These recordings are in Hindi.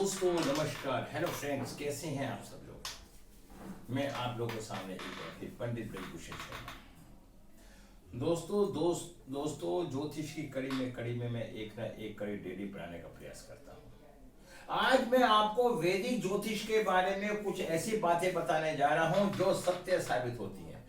दोस्तों नमस्कार, हेलो फ्रेंड्स, कैसे हैं आप सब लोग। मैं आप लोगों के सामने एक बार फिर पंडित ब्रजभूषण शर्मा। दोस्तों ज्योतिष की कड़ी में मैं एक ना एक कड़ी डेली बनाने का प्रयास करता हूँ। आज मैं आपको वैदिक ज्योतिष के बारे में कुछ ऐसी बातें बताने जा रहा हूँ जो सत्य साबित होती है।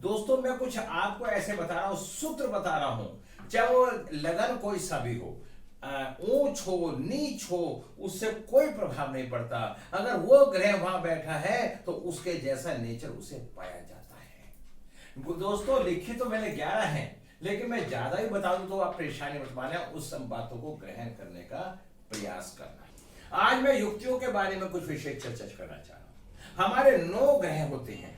दोस्तों मैं कुछ आपको ऐसे बता रहा हूँ, सूत्र बता रहा हूँ, चाहे वो लगन कोई सा भी हो, ऊंच हो नीच हो, उससे कोई प्रभाव नहीं पड़ता। अगर वो ग्रह वहां बैठा है तो उसके जैसा नेचर उसे पाया जाता है। दोस्तों लिखित तो मैंने 11 हैं, लेकिन मैं ज्यादा ही बता दूं तो आप परेशानी मत माने, उस सब बातों को ग्रहण करने का प्रयास करना। आज मैं युक्तियों के बारे में कुछ विशेष चर्चा करना चाह रहा हूं। हमारे 9 ग्रह होते हैं।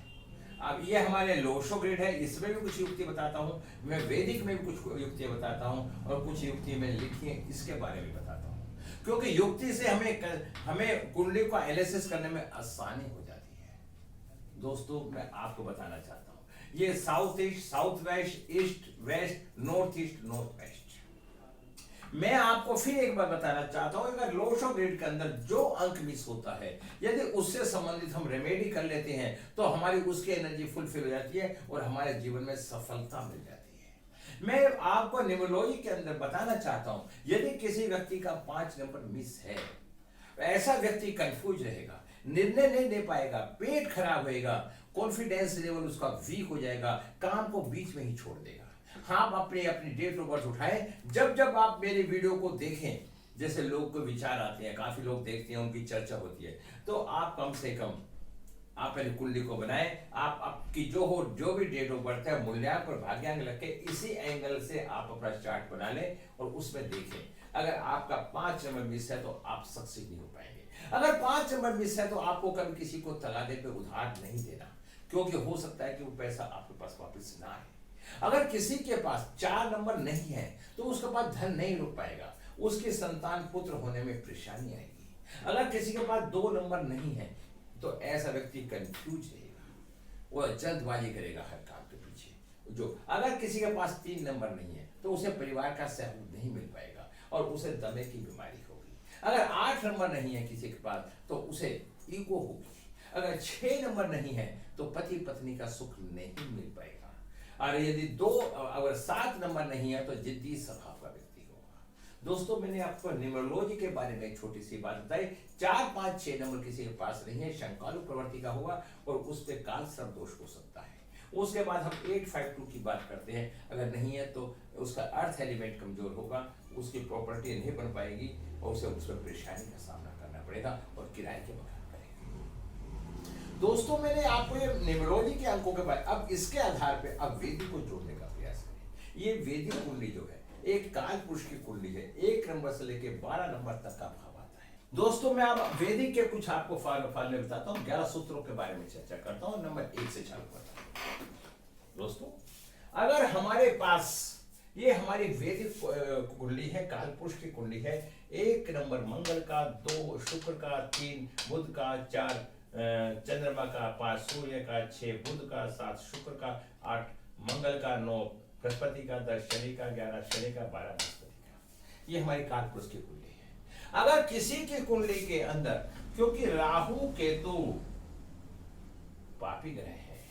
अब ये हमारे लोशो ग्रेड है, इसमें भी कुछ युक्ति बताता हूँ, मैं वैदिक में भी कुछ युक्ति बताता हूँ, और कुछ युक्ति मैंने लिखी है इसके बारे में बताता हूँ, क्योंकि युक्ति से हमें कुंडली को एनालिसिस करने में आसानी हो जाती है। दोस्तों मैं आपको बताना चाहता हूँ, ये south east, south west, east west, north east, north west. मैं आपको फिर एक बार बताना चाहता हूं, अगर लोशो ग्रेड के अंदर जो अंक मिस होता है, यदि उससे संबंधित हम रेमेडी कर लेते हैं तो हमारी उसकी एनर्जी फुलफिल हो जाती है और हमारे जीवन में सफलता मिल जाती है। मैं आपको न्यूमरोलॉजी के अंदर बताना चाहता हूं, यदि किसी व्यक्ति का 5 नंबर मिस है, ऐसा व्यक्ति कंफ्यूज रहेगा, निर्णय नहीं ले पाएगा, पेट खराब होएगा, कॉन्फिडेंस लेवल उसका वीक हो जाएगा, काम को बीच में ही छोड़ देगा। आप अपनी डेट ऑफ बर्थ उठाएं। जब आप मेरे वीडियो को देखें, जैसे लोग को विचार आते हैं, काफी लोग देखते हैं, उनकी चर्चा होती है, तो आप कम से कम आप पहले कुंडली को बनाएं। आप आपकी जो भी डेट ऑफ बर्थ है, मूल्यांक और भाग्यांक लग के इसी एंगल से आप अपना चार्ट बना लें और उसमें देखें। अगर आपका 5 नंबर मिस है तो आप सक्सेस नहीं हो पाएंगे। अगर 5 नंबर मिस है तो आपको कभी किसी को तगादे पे उधार नहीं देना, क्योंकि हो सकता है कि वो पैसा आपके पास वापस ना आए। अगर किसी के पास 4 नंबर नहीं है तो उसके पास धन नहीं रुक पाएगा, उसके संतान पुत्र होने में परेशानी आएगी। अगर किसी के पास 2 नंबर नहीं है तो ऐसा व्यक्ति कंफ्यूज रहेगा, वो जल्दबाजी करेगा हर काम के पीछे। अगर किसी के पास 3 नंबर नहीं है तो उसे परिवार का सहयोग नहीं मिल पाएगा और उसे दमे की बीमारी होगी। अगर 8 नंबर नहीं है किसी के पास तो उसे ईगो होगी। अगर 6 नंबर नहीं है तो पति पत्नी का सुख नहीं मिल पाएगा। और यदि अगर 7 नंबर नहीं है तो जिद्दी स्वभाव का व्यक्ति होगा। दोस्तों मैंने आपको न्यूमरोलॉजी के बारे में एक छोटी सी बात बताई। 4, 5, 6 नंबर किसी के पास नहीं है, शंकालु प्रवृत्ति का होगा और उस पे काल सर्प दोष हो सकता है। उसके बाद हम 852 की बात करते हैं, अगर नहीं है तो उसका अर्थ एलिमेंट कमजोर होगा, उसकी प्रॉपर्टी नहीं बन पाएगी और उसे उसमें परेशानी का सामना करना पड़ेगा और किराए के मकान। दोस्तों मैंने आपको ये न्यूमरोलॉजी के अंकों के बाद अब इसके आधार पे अब वैदिक को जोड़ने का प्रयास करें। ये वैदिक कुंडली जो है एक काल पुरुष की कुंडली है, 1 नंबर से लेके 12 नंबर तक का भाव आता है। दोस्तों मैं अब वैदिक के कुछ आपको फार्मूले बताता हूँ, 11 सूत्रों के बारे में चर्चा करता हूँ। नंबर 1 से चालू करता हूँ। दोस्तों अगर हमारे पास ये हमारी वैदिक कुंडली है, काल पुरुष की कुंडली है, 1 नंबर मंगल का, 2 शुक्र का, 3 बुध का, 4 चंद्रमा का, 5 सूर्य का, 6 बुध का, 7 शुक्र का, 8 मंगल का, 9 बृहस्पति का, 10 शनि का, 11 शनि का, 12 बृहस्पति का। ये हमारी कालपुरुष की कुंडली है। अगर किसी की कुंडली के अंदर, क्योंकि राहु केतु पापी ग्रह है,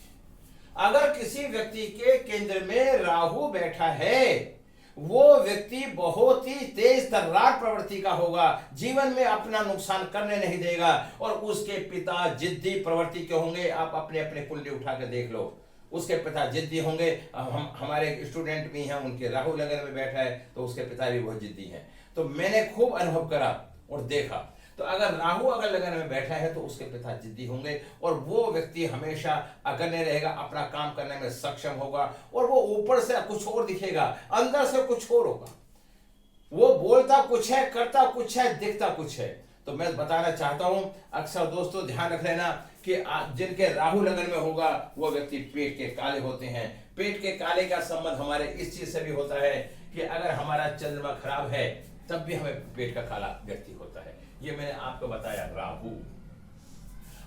अगर किसी व्यक्ति के केंद्र में राहु बैठा है, वो व्यक्ति बहुत ही तेज तर्रार प्रवृत्ति का होगा, जीवन में अपना नुकसान करने नहीं देगा और उसके पिता जिद्दी प्रवृत्ति के होंगे। आप अपने अपने कुंडली उठा के देख लो, उसके पिता जिद्दी होंगे। हमारे स्टूडेंट भी हैं, उनके राहु लगन में बैठा है तो उसके पिता भी बहुत जिद्दी हैं। तो मैंने खूब अनुभव करा और देखा, तो अगर राहु अगर लगन में बैठा है तो उसके पिता जिद्दी होंगे और वो व्यक्ति हमेशा अग्रणी रहेगा, अपना काम करने में सक्षम होगा और वो ऊपर से कुछ और दिखेगा, अंदर से कुछ और होगा। वो बोलता कुछ है, करता कुछ है, दिखता कुछ है। तो मैं बताना चाहता हूं, अक्सर दोस्तों ध्यान रख लेना कि जिनके राहु लगन में होगा वो व्यक्ति पेट के काले होते हैं। पेट के काले का संबंध हमारे इस चीज से भी होता है कि अगर हमारा चंद्रमा खराब है तब भी हमें पेट का काला व्यक्ति होता है। ये मैंने आपको बताया राहु।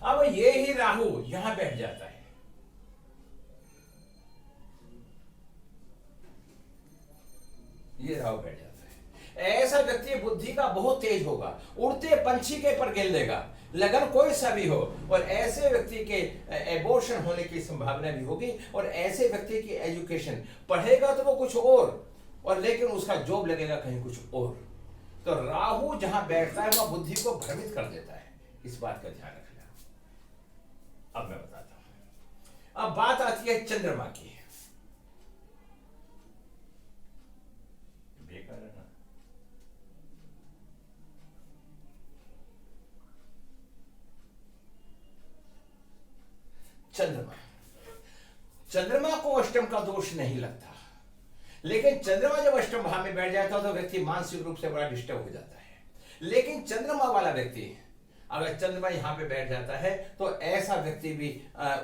अब ये ही राहु यहां बैठ जाता है, ये राहु बैठ जाता है। ऐसा व्यक्ति बुद्धि का बहुत तेज होगा, उड़ते पंछी के पर गिन लेगा, लगन कोई सा भी हो। और ऐसे व्यक्ति के एबॉर्शन होने की संभावना भी होगी। और ऐसे व्यक्ति की एजुकेशन, पढ़ेगा तो वो कुछ और लेकिन उसका जॉब लगेगा कहीं कुछ और। तो राहु जहां बैठता है वह बुद्धि को भ्रमित कर देता है, इस बात का ध्यान रखना। अब मैं बताता हूं। अब बात आती है चंद्रमा की। बेकार है ना। चंद्रमा को अष्टम का दोष नहीं लगता, लेकिन चंद्रमा जब अष्टम भाव में बैठ जाता है तो व्यक्ति मानसिक रूप से बड़ा डिस्टर्ब हो जाता है। लेकिन चंद्रमा वाला व्यक्ति अगर चंद्रमा यहां पे बैठ जाता है तो ऐसा व्यक्ति भी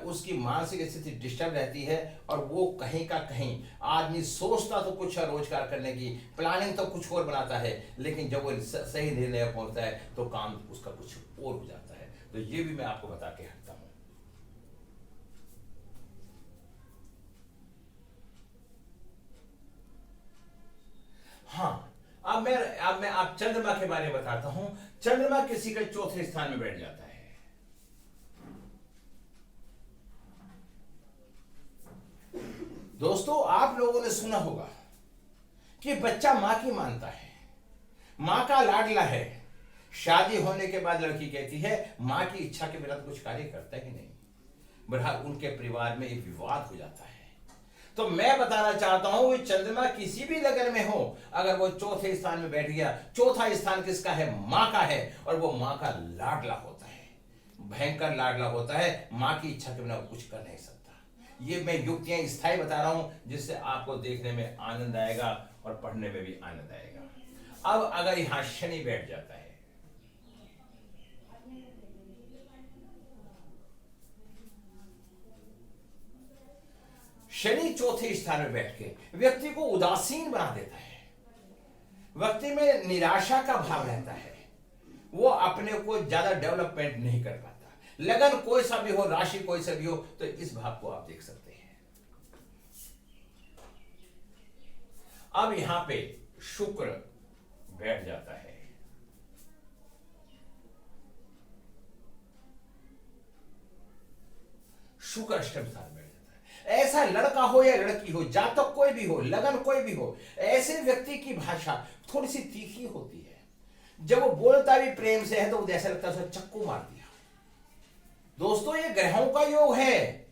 उसकी मानसिक स्थिति डिस्टर्ब रहती है, और वो कहीं का कहीं आदमी सोचता तो कुछ है रोजगार करने की, प्लानिंग तो कुछ और बनाता है, लेकिन जब वो सही निर्णय पहुंचता है तो काम उसका कुछ और हो जाता है। तो ये भी मैं आपको बता के हटता हूं। हाँ, अब मैं आप चंद्रमा के बारे में बताता हूं। चंद्रमा किसी के चौथे स्थान में बैठ जाता है। दोस्तों, आप लोगों ने सुना होगा कि बच्चा मां की मानता है, मां का लाडला है। शादी होने के बाद लड़की कहती है मां की इच्छा के बिना कुछ कार्य करता ही नहीं। बहरहाल उनके परिवार में एक विवाद हो जाता है। तो मैं बताना चाहता हूं कि चंद्रमा किसी भी लगन में हो, अगर वो चौथे स्थान में बैठ गया, चौथा स्थान किसका है? मां का है, और वो मां का लाडला होता है, भयंकर लाडला होता है। मां की इच्छा के बिना वो कुछ कर नहीं सकता। ये मैं युक्तियां स्थायी बता रहा हूं, जिससे आपको देखने में आनंद आएगा और पढ़ने में भी आनंद आएगा। अब अगर यहां शनि बैठ जाता है, शनि चौथे स्थान में बैठ के व्यक्ति को उदासीन बना देता है। व्यक्ति में निराशा का भाव रहता है, वो अपने को ज्यादा डेवलपमेंट नहीं कर पाता। लगन कोई सा भी हो, राशि कोई सा भी हो, तो इस भाव को आप देख सकते हैं। अब यहां पे शुक्र बैठ जाता है। शुक्र अष्टम स्थान में। ऐसा लड़का हो या लड़की हो, जातक कोई भी हो, लगन कोई भी हो, ऐसे व्यक्ति की भाषा थोड़ी सी तीखी होती है। जब वो बोलता भी प्रेम से है तो ऐसा लगता है चक्कू मार दिया। दोस्तों, ये ग्रहों का योग है,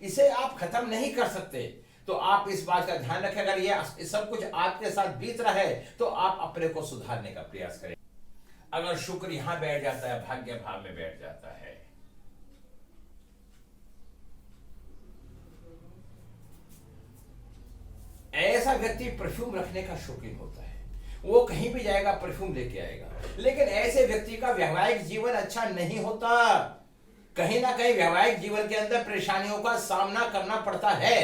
इसे आप खत्म नहीं कर सकते। तो आप इस बात का ध्यान रखें, अगर ये सब कुछ आपके साथ बीत रहा है तो आप अपने को सुधारने का प्रयास करें। अगर शुक्र यहां बैठ जाता है, भाग्य भाव में बैठ जाता है, ऐसा व्यक्ति परफ्यूम रखने का शौकीन होता है। वो कहीं भी जाएगा परफ्यूम लेके आएगा। लेकिन ऐसे व्यक्ति का वैवाहिक जीवन अच्छा नहीं होता। कहीं ना कहीं वैवाहिक जीवन के अंदर परेशानियों का सामना करना पड़ता है।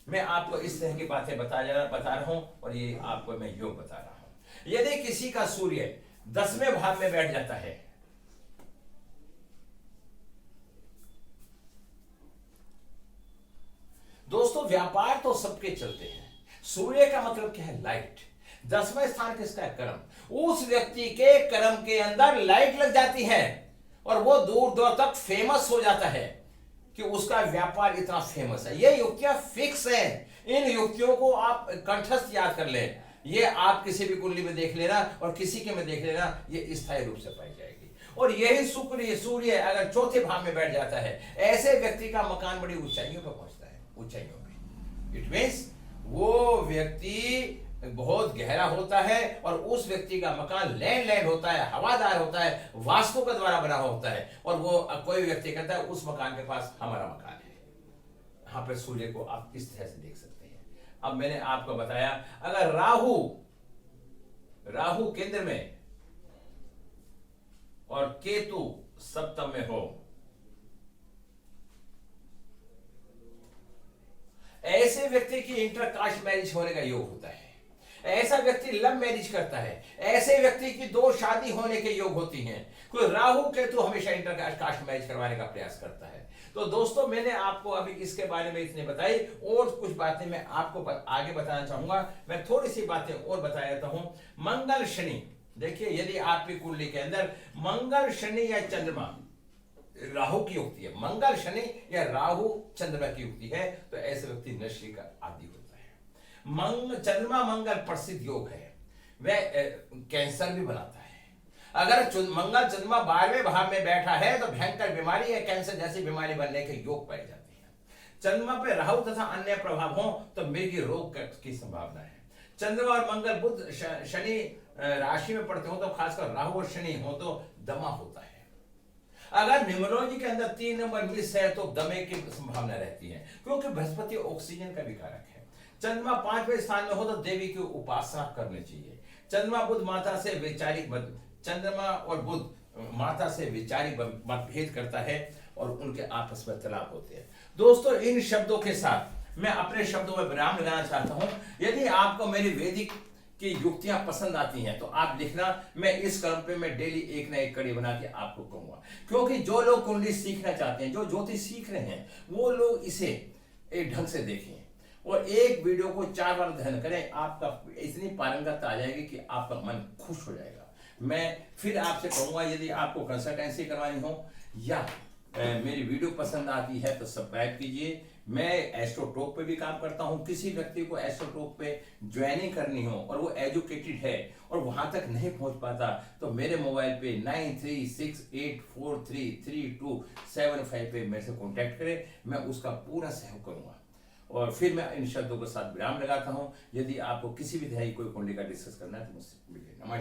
मैं आपको इस तरह की बातें बता रहा हूं, और ये आपको मैं योग बता रहा हूं। यदि किसी का सूर्य 10वें भाव में बैठ जाता है, दोस्तों, व्यापार तो सबके चलते हैं। सूर्य का मतलब क्या है? लाइट। 10वां स्थान किसका है? कर्म। उस व्यक्ति के कर्म के अंदर लाइट लग जाती है और वो दूर दूर तक फेमस हो जाता है कि उसका व्यापार इतना फेमस है। ये युक्तियां फिक्स हैं। इन युक्तियों को आप कंठस्थ याद कर लें। ये आप किसी भी कुंडली में देख लेना और किसी के में देख लेना, ये स्थायी रूप से पाई जाएगी। और यही शुक्र सूर्य अगर चौथे भाव में बैठ जाता है, ऐसे व्यक्ति का मकान बड़ी ऊंचाइयों पर पहुंचता है, ऊंचाइयों पे। इट मींस वो व्यक्ति बहुत गहरा होता है और उस व्यक्ति का मकान लैंड होता है, हवादार होता है, वास्तु के द्वारा बना होता है। और वो कोई व्यक्ति कहता है उस मकान के पास हमारा मकान है। यहां पर सूर्य को आप इस तरह से देख सकते हैं। अब मैंने आपको बताया, अगर राहु केंद्र में और केतु सप्तम में हो, ऐसे व्यक्ति की इंटरकास्ट मैरिज होने का योग होता है। ऐसा व्यक्ति लव मैरिज करता है, ऐसे व्यक्ति की 2 शादी होने के योग होती हैं। कोई राहु केतु हमेशा इंटर कास्ट मैरिज करवाने का प्रयास करता है। तो दोस्तों मैंने आपको अभी इसके बारे में इतनी बताई, और कुछ बातें मैं आपको आगे बताना चाहूंगा। मैं थोड़ी सी बातें और बता देता हूं। मंगल शनि, देखिए यदि आपकी कुंडली के अंदर मंगल शनि या चंद्रमा राहु की युक्ति है, मंगल शनि या राहु चंद्रमा की युक्ति है, तो ऐसे व्यक्ति नशे का आदी होता है। चंद्रमा मंगल प्रसिद्ध योग है, वह कैंसर भी बनाता है। अगर मंगल चंद्रमा 12वें भाव में बैठा है तो भयंकर बीमारी या कैंसर जैसी बीमारी बनने के योग पाए जाते हैं। चंद्रमा पे राहु तथा अन्य प्रभाव हो तो मृग रोग की संभावना है। चंद्रमा और मंगल बुध शनि राशि में पड़ते हो तो खासकर राहु और शनि हो तो दमा होता है। अगर न्यूमरोलॉजी के अंदर 3 नंबर मिस है तो दमे की संभावना रहती है, क्योंकि बृहस्पति ऑक्सीजन का भी कारक है। चंद्रमा 5वें स्थान में हो तो देवी की उपासना करनी चाहिए। चंद्रमा बुध माता से वैचारिक चंद्रमा और बुध माता से वैचारिक मतभेद करता है और उनके आपस में तलाक होते हैं। दोस्तों इन शब्दों के साथ मैं अपने शब्दों में विराम लगाना चाहता हूं। यदि आपको मेरी वैदिक की युक्तियां पसंद आती हैं तो आप लिखना, मैं इस क्रम पे मैं डेली एक ना एक कड़ी बना के आपको कहूंगा। क्योंकि जो लोग कुंडली सीखना चाहते हैं, जो ज्योतिष सीख रहे हैं, वो लोग इसे एक ढंग से देखें और एक वीडियो को 4 बार अध्ययन करें। आपका इतनी पारंगत आ जाएगी कि आपका मन खुश हो जाएगा। मैं फिर आपसे कहूंगा, यदि आपको कंसल्टेंसी करवानी हो या मेरी वीडियो पसंद आती है तो सब्सक्राइब कीजिए। मैं एस्ट्रोटॉक पे भी काम करता हूं। किसी व्यक्ति को एस्ट्रोटॉक पे ज्वाइनिंग करनी हो और वो एजुकेटेड है और वहां तक नहीं पहुंच पाता तो मेरे मोबाइल पे 9368433275 पे मेरे से कांटेक्ट करें, मैं उसका पूरा सहयोग करूंगा। और फिर मैं इन शब्दों के साथ विराम लगाता हूं। यदि आपको किसी भी तरह की कोई कुंडली का डिस्कस करना है तो मुझसे मिलिए। नमस्कार।